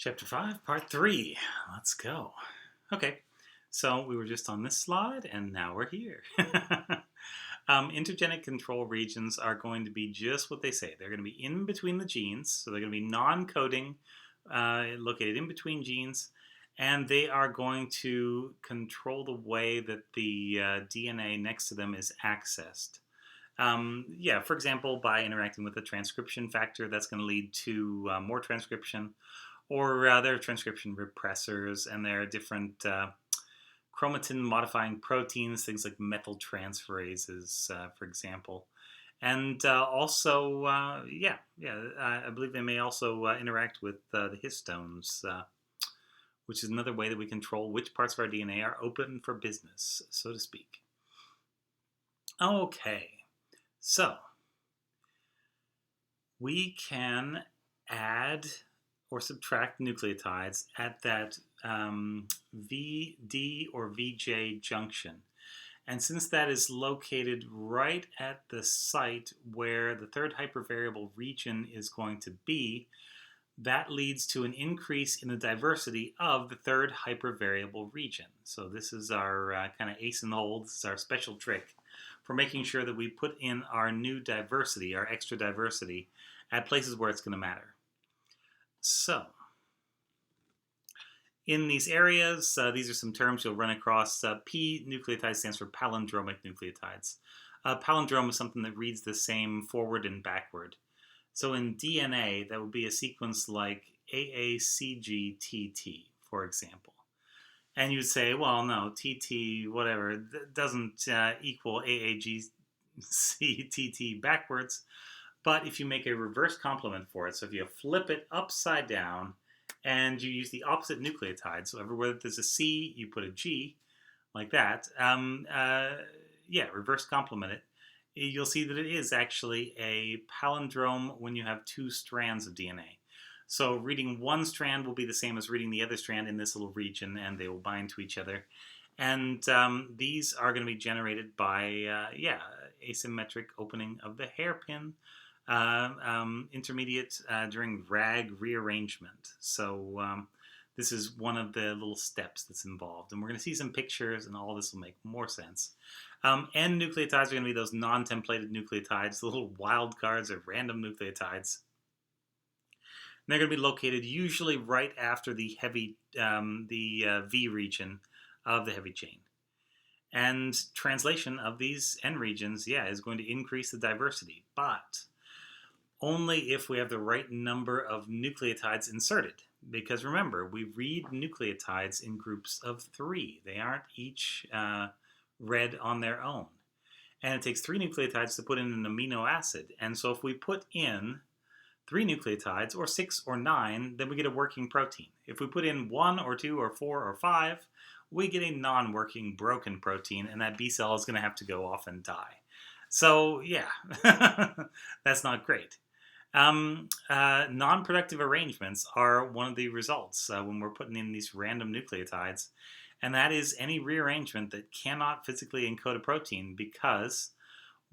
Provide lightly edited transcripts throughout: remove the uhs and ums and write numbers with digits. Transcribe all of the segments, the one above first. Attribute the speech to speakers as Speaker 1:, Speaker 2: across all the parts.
Speaker 1: Chapter 5, Part 3. Let's go. Okay, so we were just on this slide, and now we're here. Intergenic control regions are going to be just what they say. They're going to be in between the genes, so they're going to be non-coding, located in between genes, and they are going to control the way that the DNA next to them is accessed. For example, by interacting with a transcription factor, that's going to lead to more transcription, or there are transcription repressors, and there are different chromatin modifying proteins, things like methyltransferases, for example. And I believe they may also interact with the histones, which is another way that we control which parts of our DNA are open for business, so to speak. Okay, so we can add or subtract nucleotides at that VD or VJ junction. And since that is located right at the site where the third hypervariable region is going to be, that leads to an increase in the diversity of the third hypervariable region. So this is our kind of ace in the hole. This is our special trick for making sure that we put in our new diversity, our extra diversity, at places where it's going to matter. So, in these areas, these are some terms you'll run across. P nucleotide stands for palindromic nucleotides. Palindrome is something that reads the same forward and backward. So in DNA, that would be a sequence like AACGTT, for example. And you'd say, well, no, TT, whatever, doesn't equal AAGCTT backwards. But if you make a reverse complement for it, so if you flip it upside down and you use the opposite nucleotide, so everywhere there's a C, you put a G, like that, reverse complement it, you'll see that it is actually a palindrome when you have two strands of DNA. So reading one strand will be the same as reading the other strand in this little region, and they will bind to each other. And these are going to be generated by, asymmetric opening of the hairpin, intermediate during RAG rearrangement. So this is one of the little steps that's involved. And we're going to see some pictures, and all this will make more sense. N nucleotides are going to be those non-templated nucleotides, the little wild cards or random nucleotides. And they're going to be located usually right after the heavy, V region of the heavy chain. And translation of these N regions, is going to increase the diversity, but only if we have the right number of nucleotides inserted. Because remember, we read nucleotides in groups of 3. They aren't each read on their own. And it takes 3 nucleotides to put in an amino acid. And so if we put in 3 nucleotides, or 6 or 9, then we get a working protein. If we put in 1 or 2 or 4 or 5, we get a non-working broken protein, and that B cell is going to have to go off and die. So, that's not great. Non-productive arrangements are one of the results when we're putting in these random nucleotides, and that is any rearrangement that cannot physically encode a protein because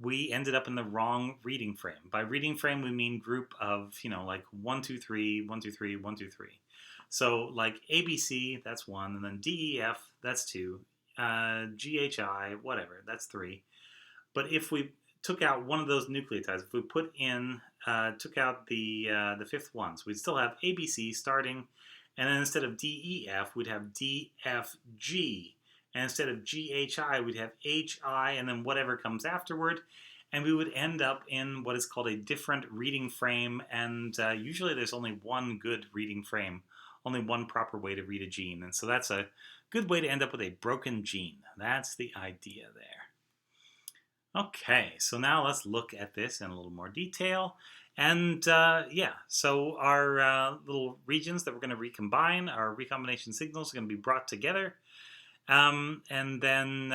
Speaker 1: we ended up in the wrong reading frame. By reading frame, we mean group of, like 1, 2, 3, 1, 2, 3, 1, 2, 3. So like ABC, that's 1, and then DEF, that's 2, GHI, whatever, that's 3. But if we took out one of those nucleotides, if we put in, took out the 5th one, so we'd still have ABC starting, and then instead of DEF, we'd have DFG, and instead of GHI, we'd have HI, and then whatever comes afterward, and we would end up in what is called a different reading frame, and usually there's only one good reading frame, only one proper way to read a gene, and so that's a good way to end up with a broken gene. That's the idea there. Okay, so now let's look at this in a little more detail. And so our little regions that we're going to recombine, our recombination signals are going to be brought together. And then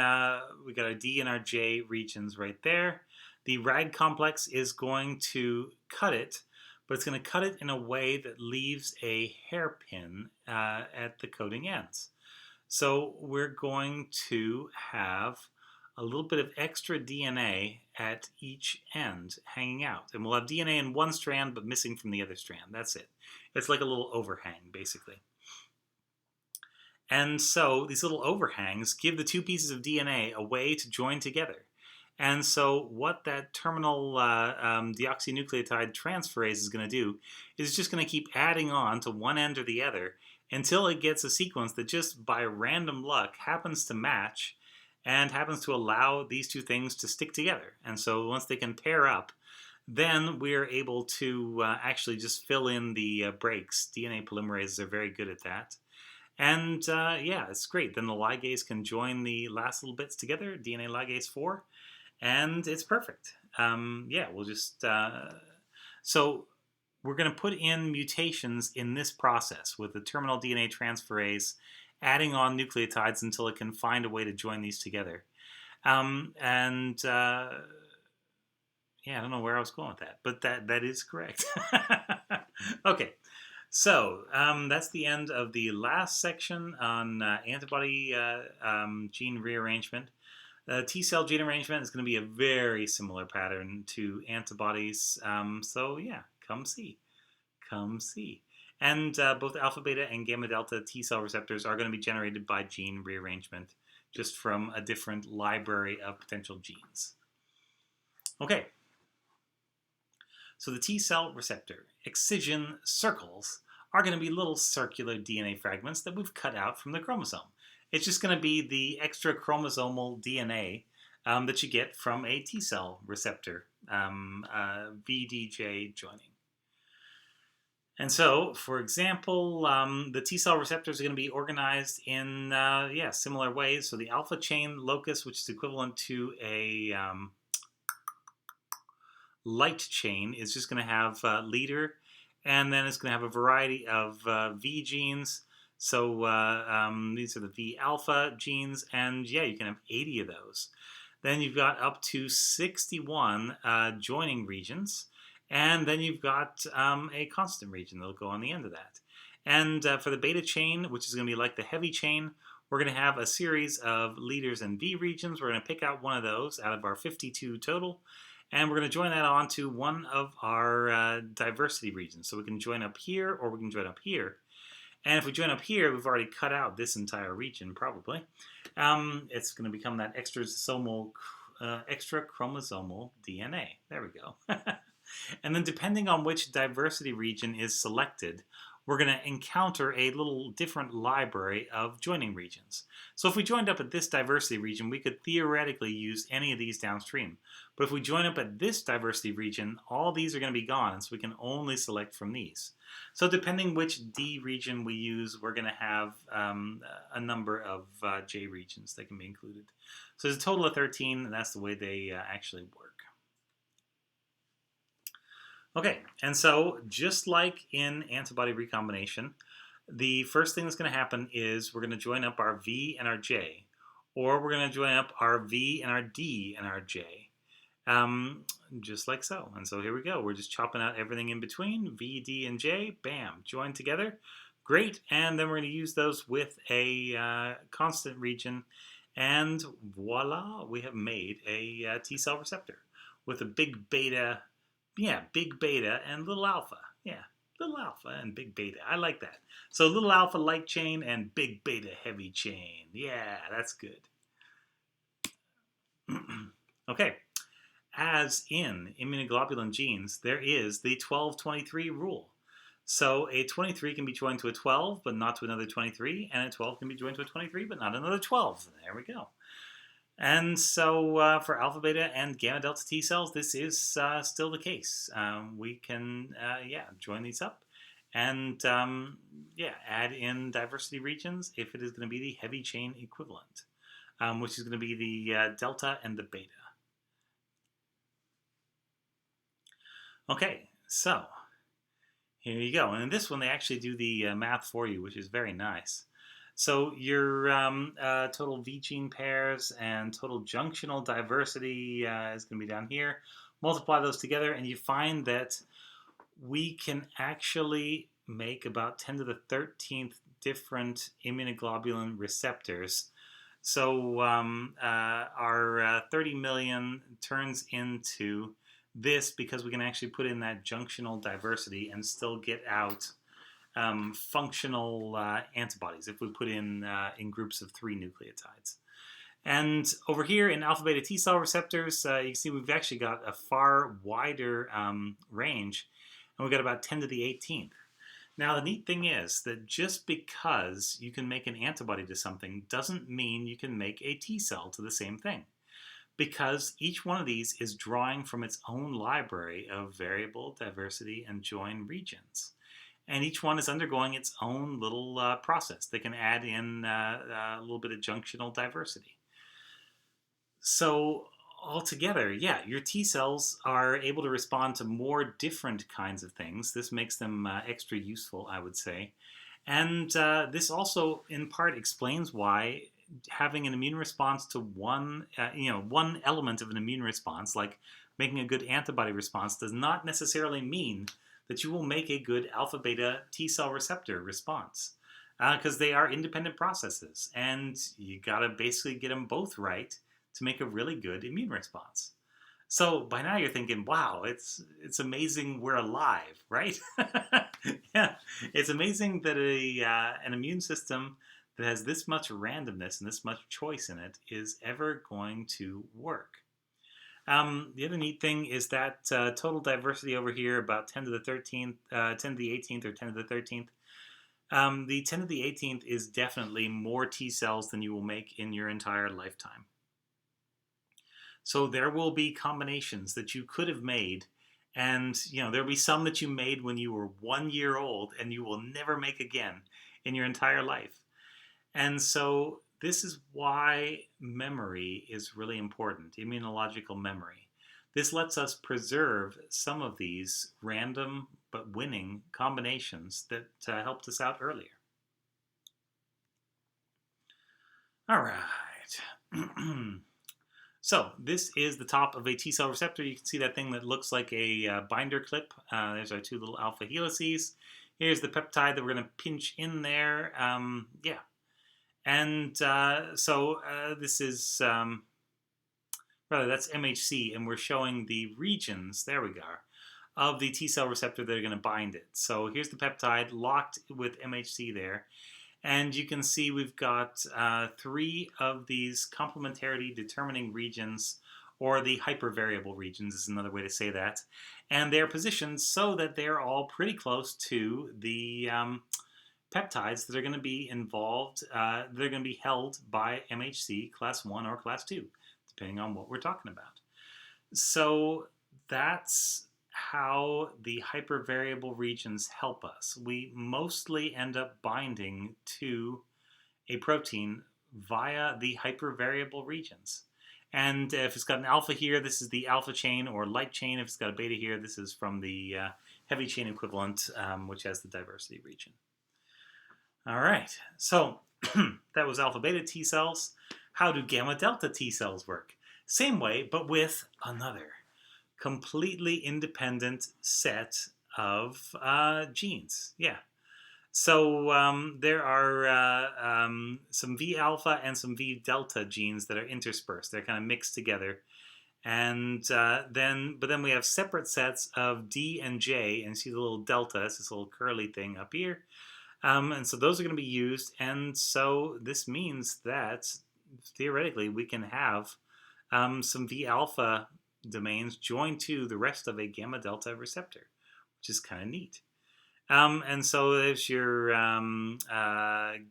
Speaker 1: we got our D and our J regions right there. The RAG complex is going to cut it, but it's going to cut it in a way that leaves a hairpin at the coding ends. So we're going to have a little bit of extra DNA at each end hanging out. And we'll have DNA in one strand but missing from the other strand. That's it. It's like a little overhang, basically. And so these little overhangs give the two pieces of DNA a way to join together. And so what that terminal deoxynucleotide transferase is going to do is just going to keep adding on to one end or the other until it gets a sequence that just by random luck happens to match and happens to allow these two things to stick together. And so once they can pair up, then we're able to actually just fill in the breaks. DNA polymerases are very good at that. And yeah, it's great. Then the ligase can join the last little bits together, DNA ligase 4, and it's perfect. Yeah, we'll just... so we're going to put in mutations in this process with the terminal DNA transferase adding on nucleotides until it can find a way to join these together. Yeah, I don't know where I was going with that, but that is correct. Okay, so that's the end of the last section on antibody gene rearrangement. T-cell gene arrangement is going to be a very similar pattern to antibodies. So yeah, come see. And both alpha beta and gamma delta T-cell receptors are going to be generated by gene rearrangement, just from a different library of potential genes. Okay. So the T-cell receptor excision circles are going to be little circular DNA fragments that we've cut out from the chromosome. It's just going to be the extra chromosomal DNA that you get from a T-cell receptor, VDJ joining. And so, for example, the T-cell receptors are going to be organized in similar ways. So the alpha chain locus, which is equivalent to a light chain, is just going to have leader, and then it's going to have a variety of V genes. So these are the V alpha genes, and yeah, you can have 80 of those. Then you've got up to 61 joining regions, and then you've got a constant region that'll go on the end of that. And for the beta chain, which is going to be like the heavy chain, we're going to have a series of leaders and V regions. We're going to pick out one of those out of our 52 total, and we're going to join that on to one of our diversity regions. So we can join up here, or we can join up here. And if we join up here, we've already cut out this entire region, probably. It's going to become that extra chromosomal DNA. There we go. And then depending on which diversity region is selected, we're going to encounter a little different library of joining regions. So if we joined up at this diversity region, we could theoretically use any of these downstream. But if we join up at this diversity region, all these are going to be gone, so we can only select from these. So depending which D region we use, we're going to have a number of J regions that can be included. So there's a total of 13, and that's the way they actually work. Okay, and so just like in antibody recombination, the first thing that's going to happen is we're going to join up our V and our J, or we're going to join up our V and our D and our J, just like so. And so here we go. We're just chopping out everything in between, V, D, and J, bam, joined together. Great, and then we're going to use those with a constant region, and voila, we have made a T-cell receptor with a big beta. Yeah, big beta and little alpha. Yeah, little alpha and big beta. I like that. So little alpha light chain and big beta heavy chain. Yeah, that's good. Okay, as in immunoglobulin genes, there is the 12-23 rule. So a 23 can be joined to a 12, but not to another 23, and a 12 can be joined to a 23, but not another 12. There we go. And so for alpha, beta, and gamma delta T cells, this is still the case. We can, join these up and, add in diversity regions if it is going to be the heavy chain equivalent, which is going to be the delta and the beta. Okay, so here you go. And in this one, they actually do the math for you, which is very nice. So your total V gene pairs and total junctional diversity is going to be down here. Multiply those together, and you find that we can actually make about 10 to the 13th different immunoglobulin receptors So our 30 million turns into this because we can actually put in that junctional diversity and still get out functional antibodies if we put in groups of 3 nucleotides. And over here in alpha beta T cell receptors, you can see we've actually got a far wider range, and we've got about 10 to the 18th. Now, the neat thing is that just because you can make an antibody to something doesn't mean you can make a T cell to the same thing, because each one of these is drawing from its own library of variable, diversity, and join regions. And each one is undergoing its own little process. They can add in a little bit of junctional diversity. So altogether, yeah, your T cells are able to respond to more different kinds of things. This makes them extra useful, I would say. And this also, in part, explains why having an immune response to one element of an immune response, like making a good antibody response, does not necessarily mean that you will make a good alpha beta T cell receptor response, because they are independent processes, and you gotta basically get them both right to make a really good immune response. So by now you're thinking, wow, it's amazing we're alive, right? Yeah, it's amazing that an immune system that has this much randomness and this much choice in it is ever going to work. The other neat thing is that total diversity over here, about 10 to the 13th, 10 to the 18th, or 10 to the 13th. The 10 to the 18th is definitely more T cells than you will make in your entire lifetime. So there will be combinations that you could have made, and there'll be some that you made when you were 1 year old and you will never make again in your entire life. And so this is why memory is really important, immunological memory. This lets us preserve some of these random but winning combinations that helped us out earlier. All right. So this is the top of a T cell receptor. You can see that thing that looks like a binder clip. There's our 2 little alpha helices. Here's the peptide that we're going to pinch in there. Yeah. And so this is, that's MHC, and we're showing the regions, there we go, of the T cell receptor that are going to bind it. So here's the peptide locked with MHC there. And you can see we've got 3 of these complementarity determining regions, or the hypervariable regions is another way to say that. And they're positioned so that they're all pretty close to the peptides that are going to be involved, that are going to be held by MHC class 1 or class 2, depending on what we're talking about. So that's how the hypervariable regions help us. We mostly end up binding to a protein via the hypervariable regions. And if it's got an alpha here, this is the alpha chain or light chain. If it's got a beta here, this is from the heavy chain equivalent, which has the diversity region. All right, so that was alpha beta T cells. How do gamma delta T cells work? Same way, but with another completely independent set of genes. Yeah. So there are some V alpha and some V delta genes that are interspersed. They're kind of mixed together. And then we have separate sets of D and J, and see the little delta, it's this little curly thing up here. And so those are going to be used, and so this means that theoretically we can have some V alpha domains joined to the rest of a gamma delta receptor, which is kind of neat. And so there's your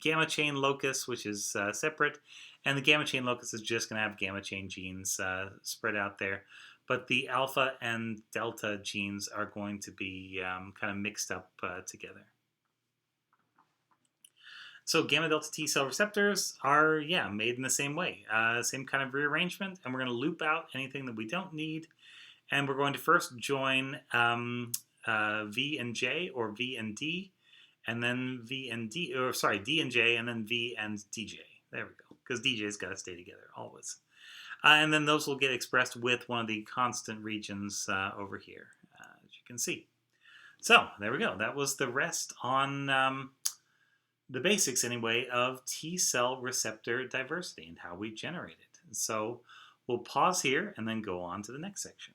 Speaker 1: gamma chain locus, which is separate, and the gamma chain locus is just going to have gamma chain genes spread out there. But the alpha and delta genes are going to be kind of mixed up together. So gamma delta T cell receptors are, made in the same way. Same kind of rearrangement, and we're going to loop out anything that we don't need. And we're going to first join V and J, or V and D, and then V and D, or sorry, D and J, and then V and DJ. There we go, because DJ's got to stay together always. And then those will get expressed with one of the constant regions over here, as you can see. So there we go. That was the rest on the basics anyway of T cell receptor diversity and how we generate it. So we'll pause here and then go on to the next section.